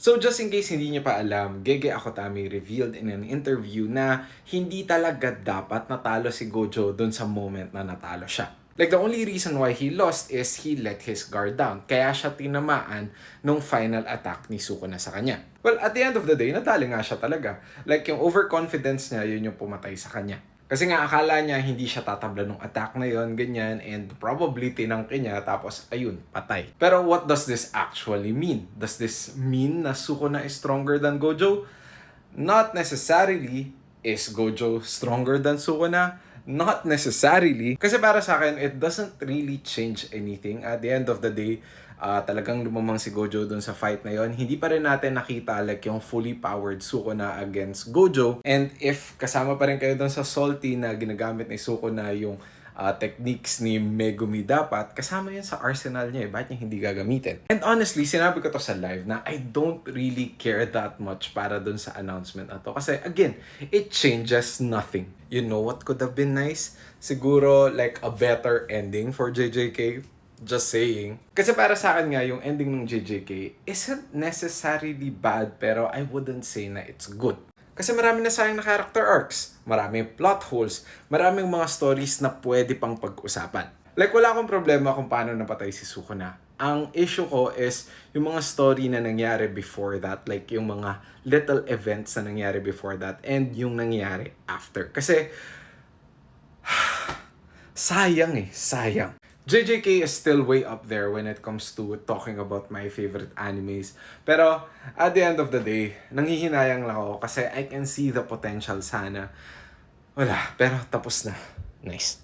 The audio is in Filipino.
So just in case hindi niyo pa alam, Gege Akutami revealed in an interview na hindi talaga dapat natalo si Gojo dun sa moment na natalo siya. Like the only reason why he lost is he let his guard down. Kaya siya tinamaan nung final attack ni Sukuna sa kanya. Well, at the end of the day, natali nga siya talaga. Like yung overconfidence niya, yun yung pumatay sa kanya. Kasi nga akala niya hindi siya tatabla nung attack na yon, ganyan, and probably tinangke niya, tapos ayun, patay. Pero what does this actually mean? Does this mean na Sukuna is stronger than Gojo? Not necessarily. Is Gojo stronger than Sukuna? Not necessarily. Kasi para sa akin, it doesn't really change anything. At the end of the day, talagang lumamang si Gojo dun sa fight na yon. Hindi pa rin natin nakita like yung fully powered Sukuna against Gojo. And if kasama pa rin kayo dun sa salty na ginagamit ni Sukuna yung techniques ni Megumi, dapat kasama yun sa arsenal niya eh. Bakit niya hindi gagamitin? And honestly, sinabi ko to sa live na I don't really care that much para dun sa announcement na to. Kasi again, it changes nothing. You know what could have been nice? Siguro like a better ending for JJK. Just saying. Kasi para sa akin nga, yung ending ng JJK isn't necessarily bad, pero I wouldn't say na it's good. Kasi marami na sayang na character arcs, maraming plot holes, maraming mga stories na pwede pang pag-usapan. Like, wala akong problema kung paano napatay si Sukuna. Ang issue ko is yung mga story na nangyari before that, like yung mga little events na nangyari before that, and yung nangyari after. Kasi, sayang sayang. JJK is still way up there when it comes to talking about my favorite animes. Pero at the end of the day, nanghihinayang lang ako kasi I can see the potential sana. Wala, pero tapos na. Nice.